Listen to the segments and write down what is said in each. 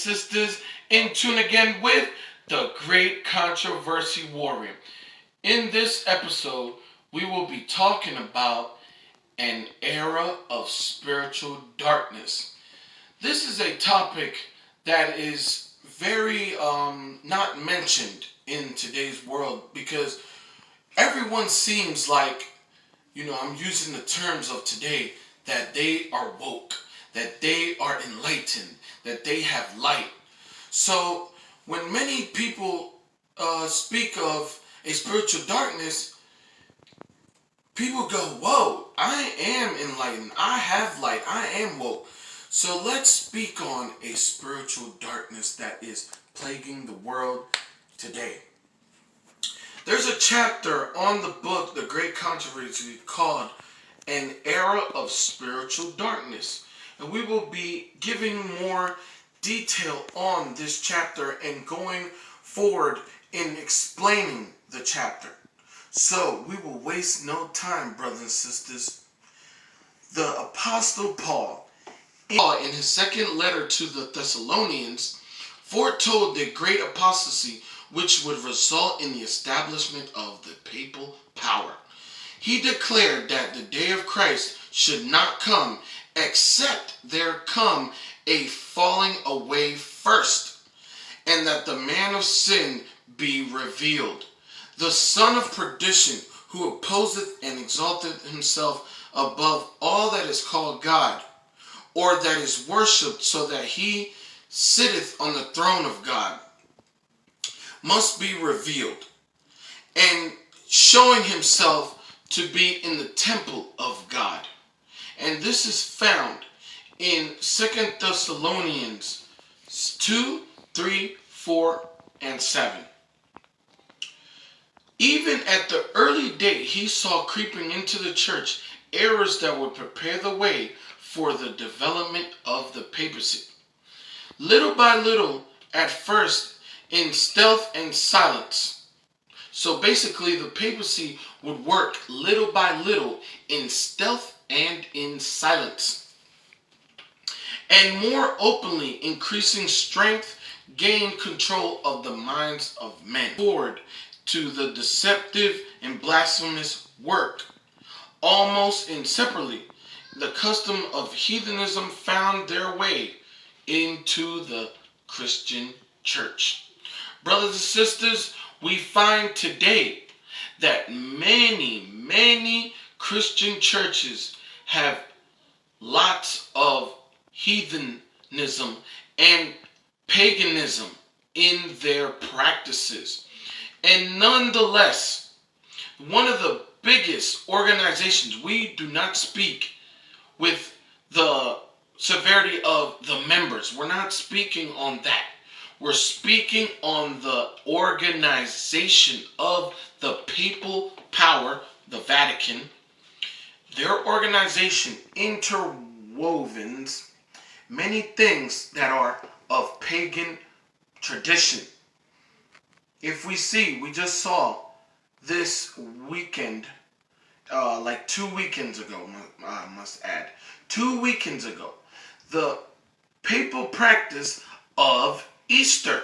sisters, in tune again with the Great Controversy Warrior. In this episode, we will be talking about an era of spiritual darkness. This is a topic that is very not mentioned in today's world because everyone seems like, I'm using the terms of today, that they are woke, that they are enlightened, that they have light. So when many people speak of a spiritual darkness, people go, whoa, I am enlightened, I have light, I am woke. So let's speak on a spiritual darkness that is plaguing the world today. There's a chapter on the book, The Great Controversy, called An Era of Spiritual Darkness. And we will be giving more detail on this chapter and going forward in explaining the chapter. So we will waste no time, brothers and sisters. The Apostle Paul, in his second letter to the Thessalonians, foretold the great apostasy which would result in the establishment of the papal power. He declared that the day of Christ should not come except there come a falling away first, and that the man of sin be revealed, the son of perdition, who opposeth and exalteth himself above all that is called God, or that is worshipped, so that he sitteth on the throne of God, must be revealed, and showing himself to be in the temple of God. And this is found in 2 Thessalonians 2, 3, 4, and 7. Even at the early date, he saw creeping into the church errors that would prepare the way for the development of the papacy. Little by little, at first, in stealth and silence. So basically, the papacy would work little by little in stealth and in silence. And more openly, increasing strength, gain control of the minds of men. Forward to the deceptive and blasphemous work. Almost inseparably, the custom of heathenism found their way into the Christian church. Brothers and sisters, we find today that many Christian churches have lots of heathenism and paganism in their practices. And nonetheless, one of the biggest organizations, we do not speak with the severity of the members. We're not speaking on that. We're speaking on the organization of the papal power, the Vatican. Their organization interwovens many things that are of pagan tradition. If we just saw this weekend, like 2 weekends ago, I must add, 2 weekends ago, the papal practice of Easter.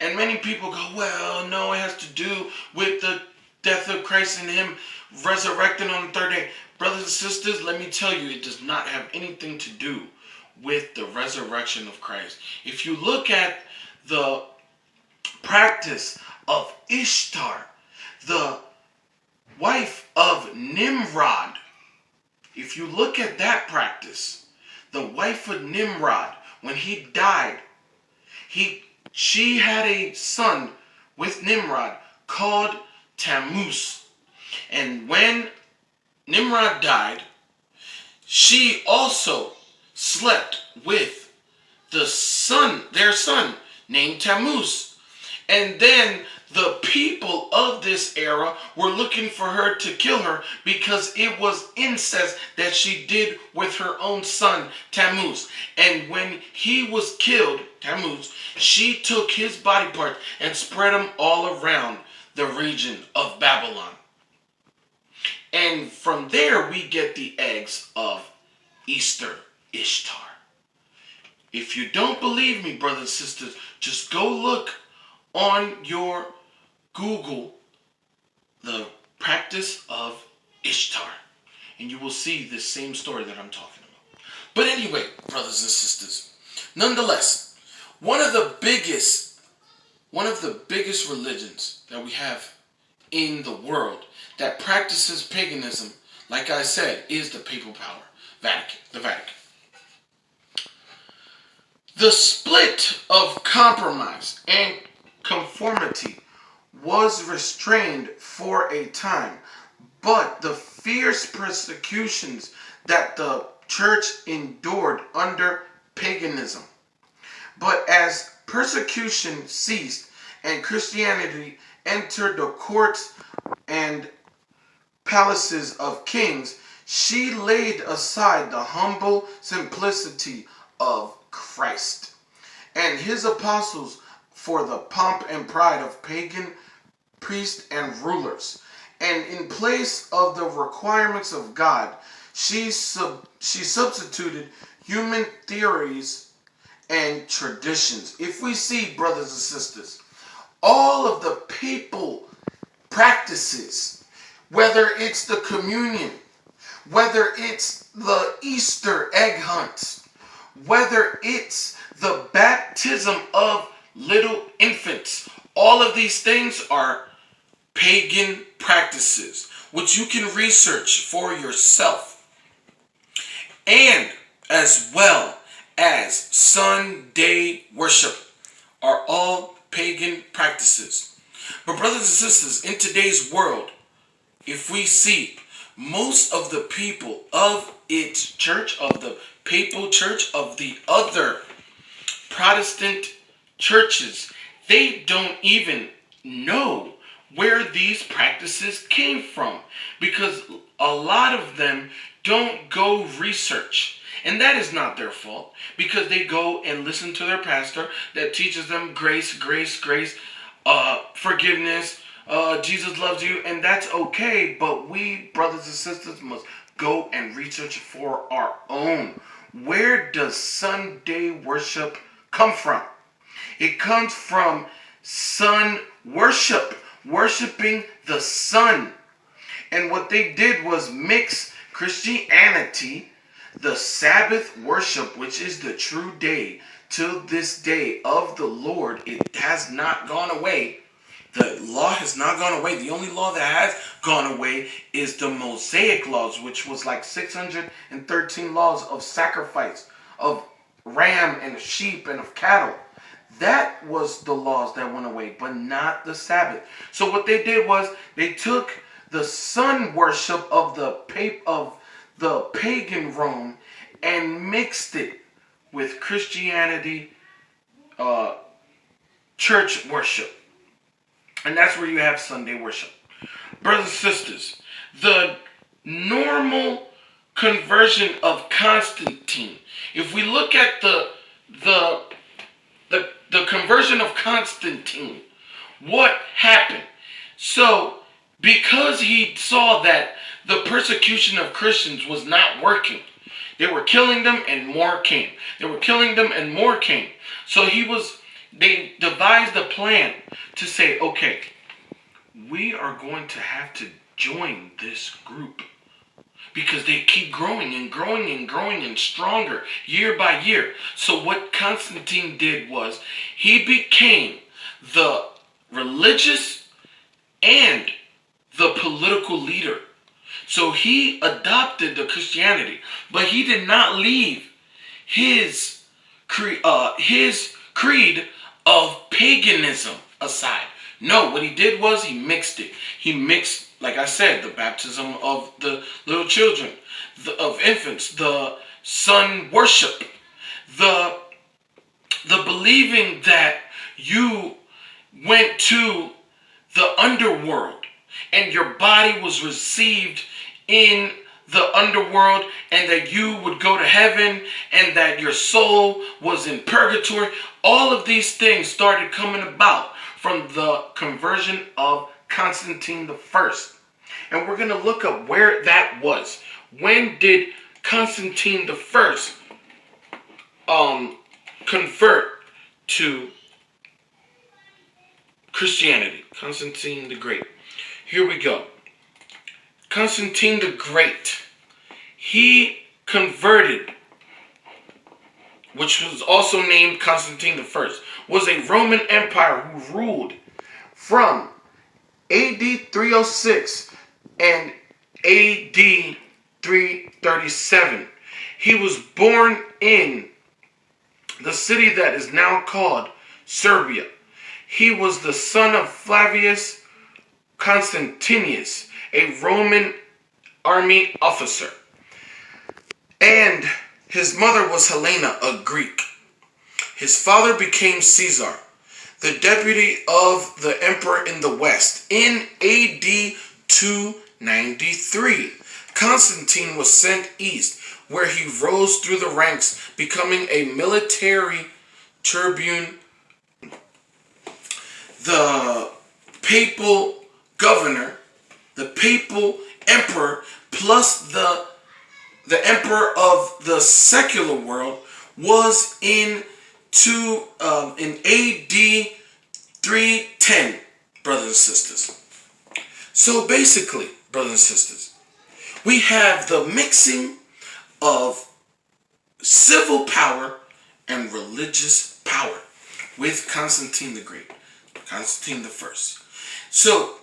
And many people go, well, no, it has to do with the death of Christ and him resurrecting on the third day. Brothers and sisters, let me tell you, it does not have anything to do with the resurrection of Christ. If you look at the practice of Ishtar, the wife of Nimrod, if you look at that practice, the wife of Nimrod, when he died, she had a son with Nimrod called Tammuz. And when Nimrod died, she also slept with their son named Tammuz. And then the people of this era were looking for her to kill her because it was incest that she did with her own son, Tammuz. And when he was killed, Tammuz, she took his body parts and spread them all around the region of Babylon. And from there we get the eggs of Easter, Ishtar. If you don't believe me, brothers and sisters, just go look on your Google the practice of Ishtar, and you will see this same story that I'm talking about. But anyway, brothers and sisters, nonetheless, one of the biggest religions that we have in the world that practices paganism, like I said, is the papal power, the Vatican. The split of compromise and conformity was restrained for a time, but the fierce persecutions that the church endured under paganism. But as persecution ceased and Christianity entered the courts and palaces of kings, she laid aside the humble simplicity of Christ and his apostles for the pomp and pride of pagan priests and rulers. And in place of the requirements of God, she substituted human theories and traditions. If we see, brothers and sisters, all of the papal practices, whether it's the communion, whether it's the Easter egg hunts, whether it's the baptism of little infants, all of these things are pagan practices, which you can research for yourself. And as well as Sunday worship are all pagan practices. But brothers and sisters, in today's world, if we see most of the people of its church, of the papal church, of the other Protestant churches, they don't even know where these practices came from, because a lot of them don't go research. And that is not their fault, because they go and listen to their pastor that teaches them grace, forgiveness, Jesus loves you, and that's okay. But we, brothers and sisters, must go and research for our own. Where does Sunday worship come from? It comes from sun worship, worshiping the sun. And what they did was mix Christianity, the Sabbath worship, which is the true day, to this day of the Lord. It has not gone away. The law has not gone away. The only law that has gone away is the Mosaic laws, which was like 613 laws of sacrifice, of ram and sheep and of cattle. That was the laws that went away, but not the Sabbath. So what they did was they took the sun worship of the pagan Rome and mixed it with Christianity, church worship. And that's where you have Sunday worship. Brothers and sisters, the normal conversion of Constantine, if we look at the conversion of Constantine, what happened? So, because he saw that the persecution of Christians was not working, they were killing them and more came. They were killing them and more came. So they devised a plan to say, okay, we are going to have to join this group, because they keep growing and growing and growing and stronger year by year. So what Constantine did was he became the religious and the political leader. So he adopted the Christianity, but he did not leave his creed of paganism aside. No, what he did was he mixed it. He mixed, like I said, the baptism of the little children, of infants, the sun worship, the believing that you went to the underworld and your body was received in the underworld, and that you would go to heaven, and that your soul was in purgatory. All of these things started coming about from the conversion of Constantine I. And we're going to look up where that was. When did Constantine I convert to Christianity. Constantine the Great. Here we go. Constantine the Great. He converted, which was also named Constantine I, was a Roman Empire who ruled from AD 306 and AD 337. He was born in the city that is now called Serbia. He was the son of Flavius Constantius, a Roman army officer. And his mother was Helena, a Greek. His father became Caesar, the deputy of the emperor in the West. In AD 293, Constantine was sent east, where he rose through the ranks, becoming a military tribune, the papal governor, the papal emperor, plus the emperor of the secular world, was in AD 310, brothers and sisters. So basically, brothers and sisters, we have the mixing of civil power and religious power with Constantine the Great, Constantine I. So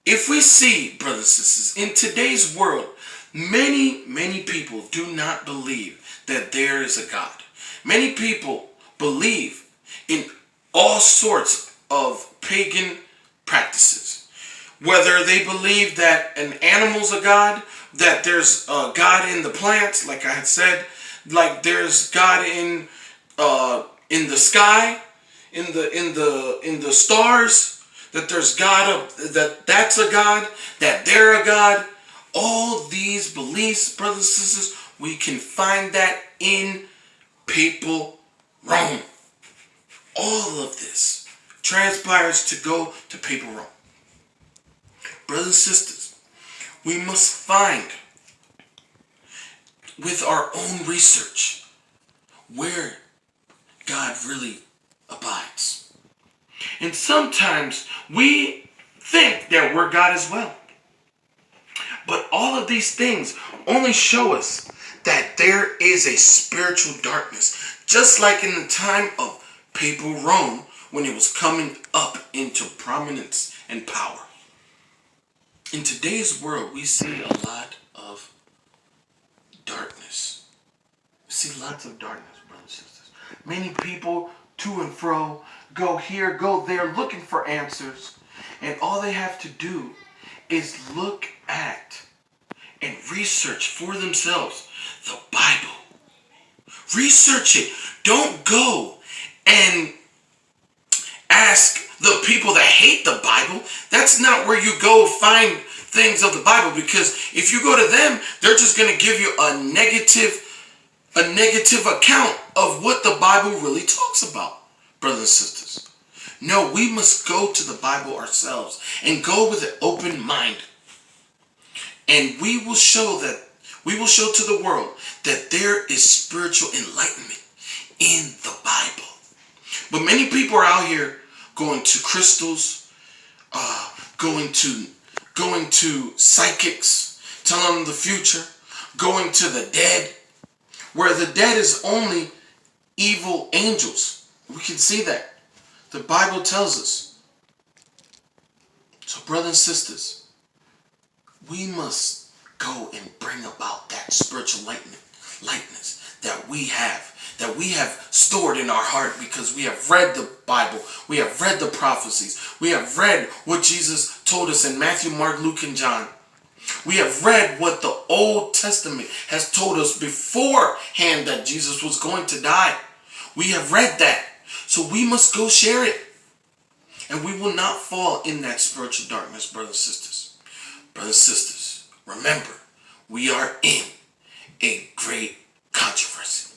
if we see, brothers and sisters, in today's world, many people do not believe that there is a God. Many people believe in all sorts of pagan practices. Whether they believe that an animal's a god, that there's a God in the plants, like I had said, like there's God in the sky, in the stars, that there's God that's a God, that they're a God. All these beliefs, brothers and sisters, we can find that in papal Rome. All of this transpires to go to papal Rome. Brothers and sisters, we must find with our own research where God really abides. And sometimes we think that we're God as well. But all of these things only show us that there is a spiritual darkness, just like in the time of papal Rome when it was coming up into prominence and power. In today's world, we see a lot of darkness. We see lots of darkness, brothers and sisters. Many people to and fro, go here, go there, looking for answers. And all they have to do is look at and research for themselves the Bible. Research it. Don't go and ask the people that hate the Bible. That's not where you go find things of the Bible, because if you go to them, they're just going to give you a negative account of what the Bible really talks about, brothers and sisters. No, we must go to the Bible ourselves and go with an open mind. And we will show to the world that there is spiritual enlightenment in the Bible. But many people are out here going to crystals, going to psychics, telling them the future, going to the dead, where the dead is only evil angels. We can see that. The Bible tells us. So, brothers and sisters, we must go and bring about that spiritual lightness that we have stored in our heart, because we have read the Bible, we have read the prophecies, we have read what Jesus told us in Matthew, Mark, Luke, and John. We have read what the Old Testament has told us beforehand that Jesus was going to die. We have read that. So we must go share it. And we will not fall in that spiritual darkness, brothers and sisters. Brothers and sisters, remember, we are in a great controversy.